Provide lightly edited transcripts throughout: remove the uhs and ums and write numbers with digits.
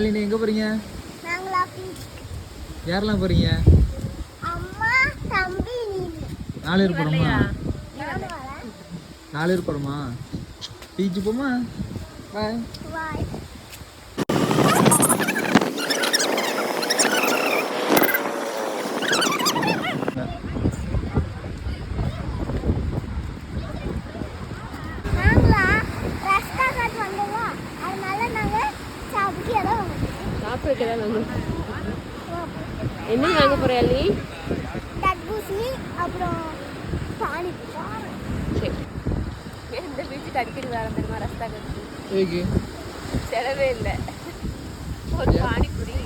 நீங்க எங்க போறீங்க? நாங்களா பீச். யாரெல்லாம் போறீங்க? அம்மா, தம்பி, நீங்க. 4 பேர் போறோமா? நானும் வரேன். 4 பேர் போறோமா? பீச் போமா? பாய். பாய். நாங்களா ரஸ்தா காட் வந்தோமா, அதனால நாங்க சாப்பிட்டு எல்லாம் வந்தோம். என்ன வாங்க போற அள்ளி? தர்பூசணி அப்புறம் பானிபூரி. சரி. இந்த பீச்சுக்கு அடிக்கடி வர தெரியுமா ரஸ்தா கட்சி? ஏகே செலவே இல்லை. ஒரு பானிபூரி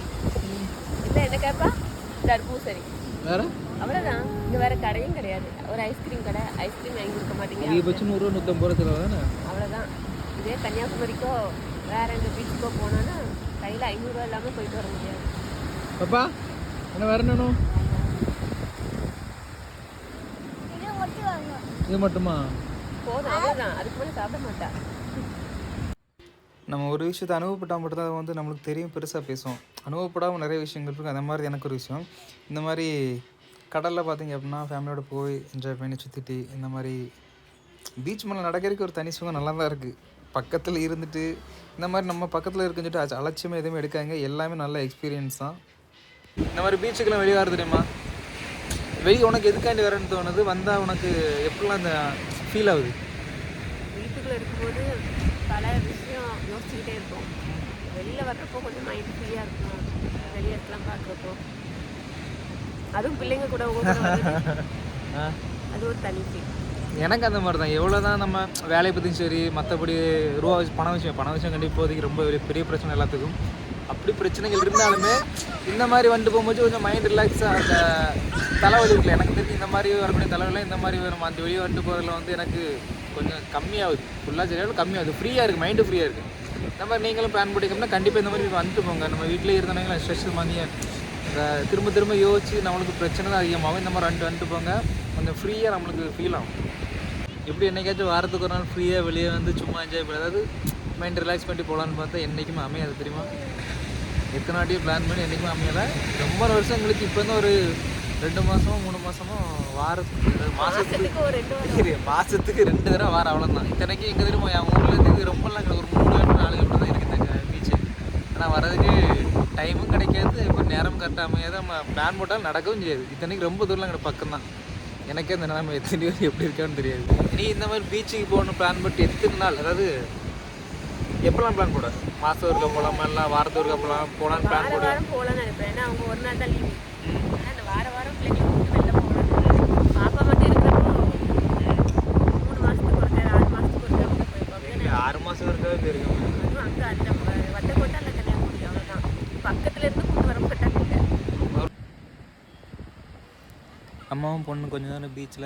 இல்லை என்ன கேப்பா? தர்பூசணி வேற அவ்வளோதான். இங்கே வேற கடையும் கிடையாது. ஒரு ஐஸ்கிரீம் கடை, ஐஸ்கிரீம் வாங்கி கொடுக்க மாட்டீங்க. அதிகபட்சம் 100 ரூபா 150 ரூபா தானே? அவ்வளோதான். இதே கன்னியாகுமரிக்கோ வேற எந்த பீச்சுக்கோ போனோன்னா கையில் 500 ரூபா இல்லாமல் போயிட்டு வர முடியாது. பாப்பா என்ன வேற என்னணும்? இது மட்டும் வாங்கணும். இது மட்டுமா? போதும், அவ்வளோதான். அதுக்கு மேலே சாப்பிட மாட்டா. நம்ம ஒரு விஷயத்தை அனுபவப்பட்டால் மட்டும்தான் வந்து நம்மளுக்கு தெரியும், பெருசாக பேசுவோம். அனுபவப்படாமல் நிறைய விஷயங்கள் இருக்குது. அந்த மாதிரி எனக்கு ஒரு விஷயம், இந்த மாதிரி கடலில் பார்த்தீங்க அப்படின்னா ஃபேமிலியோட போய் என்ஜாய் பண்ணி சுற்றிட்டு இந்த மாதிரி பீச் மேலே நடக்கிறதுக்கு ஒரு தனி சுகம் நல்லா தான் இருக்குது. பக்கத்தில் இருந்துட்டு இந்த மாதிரி நம்ம பக்கத்தில் இருக்குன்னு சொல்லிட்டு அலட்சியமாக எதுவுமே எடுக்காங்க. எல்லாமே நல்ல எக்ஸ்பீரியன்ஸ் தான். இந்த மாதிரி பீச்சுக்கெல்லாம் வெளியே வர தெரியுமா? வெளியே உனக்கு எதுக்காண்டி வரேன்னு தோணுது? வந்தால் உனக்கு எப்படிலாம் அந்த ஃபீல் ஆகுது? வீட்டுக்குள்ளே இருக்கும்போது பல விஷயம் யோசிச்சுக்கிட்டே இருப்போம். வெளியில் வர்றப்போ கொஞ்சம் மைண்ட் ஃப்ரீயாக இருக்கும். வெளியே இருக்கலாம் பார்க்குறப்போ, அதுவும் பிள்ளைங்க கூட அது ஒரு தனி ஃபீல். எனக்கு அந்த மாதிரி தான். எவ்வளோ தான் நம்ம வேலையை பற்றியும் சரி, மற்றபடி ரூபா பண விஷயம் கண்டிப்பாக இப்போதைக்கு ரொம்ப பெரிய பிரச்சனை எல்லாத்துக்கும். அப்படி பிரச்சனைகள் இருந்தாலுமே இந்த மாதிரி வந்துட்டு போகும்போது கொஞ்சம் மைண்ட் ரிலாக்ஸாக அந்த தலைவலி இருக்குல்ல, எனக்கு தெரிஞ்சு இந்த மாதிரி வரக்கூடிய தலைவலி இந்த மாதிரி நம்ம அந்த வெளியே வந்துட்டு போகிறதுல வந்து எனக்கு கொஞ்சம் கம்மியாகுது. ஃபுல்லாக சரியாலும் கம்மியாகுது. ஃப்ரீயாக இருக்குது, மைண்டு ஃப்ரீயாக இருக்குது. இந்த மாதிரி நீங்களும் பிளான் பண்ணிக்கணும்னா கண்டிப்பாக இந்த மாதிரி வந்துட்டு போங்க. நம்ம வீட்டிலே இருந்தவங்களா ஸ்ட்ரெஸ் மாதிரி திரும்ப திரும்ப யோசிச்சு நம்மளுக்கு பிரச்சனை தான் அதிகமாகும். இந்த மாதிரி வந்துட்டு போங்க, கொஞ்சம் ஃப்ரீயாக நம்மளுக்கு ஃபீல் ஆகும். எப்படி என்றைக்காச்சும் வாரத்துக்கு ஒரு நாள் ஃப்ரீயாக வெளியே வந்து சும்மா என்ஜாய் பண்ணி, அதாவது மைண்ட் ரிலாக்ஸ் பண்ணிட்டு போகலான்னு பார்த்தா என்றைக்குமே அமையாது தெரியுமா? எத்தனை வாட்டியும் பிளான் பண்ணி என்றைக்குமே அமையலை. ரொம்ப வருஷம் எங்களுக்கு இப்போ தான் ஒரு 2 மாதமோ 3 மாதமோ வாரத்துக்கு மாதத்துக்கு 2 தடவை வாரம் அவ்வளோதான். இத்தனைக்கும் எங்கே தெரியுமா என் ஊர்லேருந்து ரொம்பலாம் ஒரு 3 கிலோமீட்டர் 4 கிலோமீட்டர் தான் இருக்குது பீச்சு. ஆனால் வரதுக்கு டைமும் கிடைக்காது, இப்போ நேரம் கரெக்டாக அமையாது. நம்ம பிளான் போட்டாலும் நடக்கவும் செய்யாது. இத்தனைக்கு ரொம்ப தூரம் எங்கள் பக்கம் தான். எனக்கே அந்த நிலைமை எத்தனை பேர் எப்படி இருக்கான்னு தெரியாது. நீ இந்த மாதிரி பீச்சுக்கு போகணும் பிளான் போட்டு எத்தனை நாள், அதாவது எப்போலாம் பிளான் போட? மாதம் ஒருக்கா போகலாமா, இல்லை வாரத்து ஒருக்கா போகலான்னு பிளான் போட? போகலான்னு நினைப்பேன். ஏன்னா அவங்க ஒரு நாள் தான் லீவு. ஆனால் அந்த வாரம் பிள்ளைங்க கூப்பிட்டு வெளில போகலாம். பாப்பா மட்டும் இருக்கிறப்போ 3 மாதத்துக்கு ஒருக்கா 6 மாதத்துக்கு ஒருக்கா போயிருப்பாங்க. 6 மாதம் ஒருக்காவே போயிருக்கோம். அதுவும் அங்கே அந்த வட்டக்கோட்டை இல்லை கன்னியாகுமரி, அவ்வளோதான். பக்கத்தில் இருந்து கூப்பிட்டு வர மாட்டாங்க. அம்மாவும் பொண்ணு கொஞ்சம் நேரம் பீச்சில்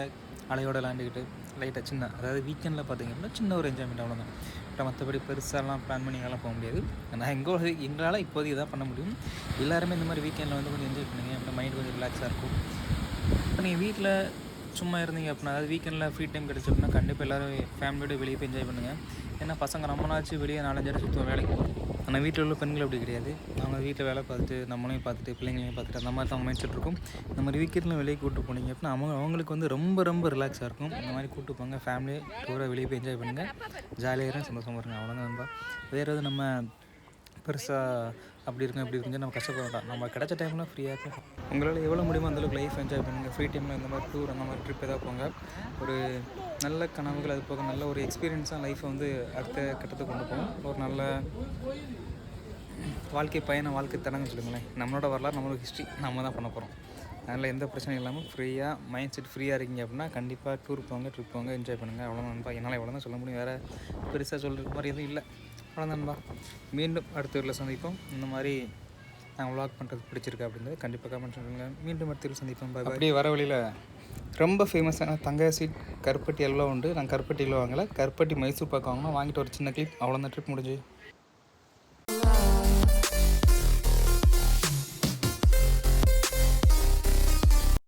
அலையோடு விளாண்டுக்கிட்டு லைட்டாக சின்ன, அதாவது வீக்கெண்டில் பார்த்தீங்க அப்படின்னா சின்ன ஒரு என்ஜாய்மெண்ட் அவ்வளோதான். அப்புறம் மற்றபடி பெருசாலாம் பிளான் பண்ணிங்கெல்லாம் போக முடியாது. நான் எங்களால் இப்போதைக்கு இதான் பண்ண முடியும். எல்லாருமே இந்த மாதிரி வீக்கெண்டில் வந்து கொஞ்சம் என்ஜாய் பண்ணுங்க. அப்புறம் மைண்ட் கொஞ்சம் ரிலாக்ஸாக இருக்கும். இப்போ நீங்கள் வீட்டில் சும்மா இருந்தீங்க அப்படின்னா, அதாவது வீக்கெண்டில் ஃப்ரீ டைம் கிடச்சி அப்படின்னா கண்டிப்பாக எல்லோரும் ஃபேமிலியோடு வெளியே போய் என்ஜாய் பண்ணுங்கள். ஏன்னா பசங்க நம்மளாச்சும் வெளியே 4-5 இடம் சுற்றுவோம் வேலைக்கு போகிறோம். ஆனால் வீட்டில் உள்ள பெண்கள் அப்படி கிடையாது. அவங்க வீட்டில் வேலை பார்த்துட்டு நம்மளையும் பார்த்துட்டு பிள்ளைங்களையும் பார்த்துட்டு அந்த மாதிரி தான் அவங்க மைண்ட் செட் இருக்கும். இந்த மாதிரி வீக்கெண்டில் வெளியே கூப்பிட்டு போனீங்க அப்படின்னா அவங்களுக்கு வந்து ரொம்ப ரொம்ப ரிலாக்ஸாக இருக்கும். இந்த மாதிரி கூப்பிட்டு போங்க, ஃபேமிலி டூராக வெளியே போய் என்ஜாய் பண்ணுங்கள், ஜாலியாக இருக்கும், சந்தோஷமாக இருங்க. அவ்வளோதான் நண்பா. வேறு எதுவும் நம்ம பெருசாக அப்படி இருக்கும் இப்படி இருக்குன்னு நம்ம கஷ்டப்பட வேண்டாம். நம்ம கிடைச்ச டைமில் ஃப்ரீயாக இருக்கும். உங்களால் எவ்வளோ முடியுமோ அந்தளவுக்கு லைஃப் என்ஜாய் பண்ணுங்கள். ஃப்ரீ டைமில் இந்த மாதிரி டூர் அந்த மாதிரி ட்ரிப் எதாவது போங்க. ஒரு நல்ல கனவுகள், அது போக நல்ல ஒரு எக்ஸ்பீரியன்ஸாக லைஃப்பை வந்து அடுத்த கட்டத்துக்கு கொண்டு போகும். ஒரு நல்ல வாழ்க்கை தடங்கன்னு சொல்லுங்களேன். நம்மளோட வரலாறு, நம்மளோட ஹிஸ்ட்ரி நம்ம தான் பண்ண போகிறோம். அதனால் எந்த பிரச்சனையும் இல்லாமல் ஃப்ரீயாக மைண்ட் செட் ஃப்ரீயாக இருக்கீங்க அப்படின்னா கண்டிப்பாக டூர் போங்க, ட்ரிப் போங்க, என்ஜாய் பண்ணுங்கள். அவ்வளோ நண்பா. என்னால் எவ்வளோ தான் சொல்ல முடியும், வேறு பெருசாக சொல்கிற மாதிரி எதுவும் இல்லை. அவ்வளோ நண்பா. மீண்டும் அடுத்த ஊரில் சந்திப்போம். இந்த மாதிரி நாங்கள் விளாக் பண்ணுறது பிடிச்சிருக்கு அப்படின்றது கண்டிப்பாக கமெண்ட் சொல்லுங்கள். மீண்டும் அடுத்த ஊரில் சந்திப்போம். அப்படியே வர வழியில் ரொம்ப ஃபேமஸான தங்க ஸ்வீட் கருப்பட்டி அல்வா உண்டு. நாங்கள் கருப்பட்டி அல்வா வாங்கலை, கருப்பட்டி மைசூர் பாக்கு வாங்கினோம். வாங்கிட்டு ஒரு சின்ன கிளிப், அவ்வளோதான். ட்ரிப் முடிஞ்சு.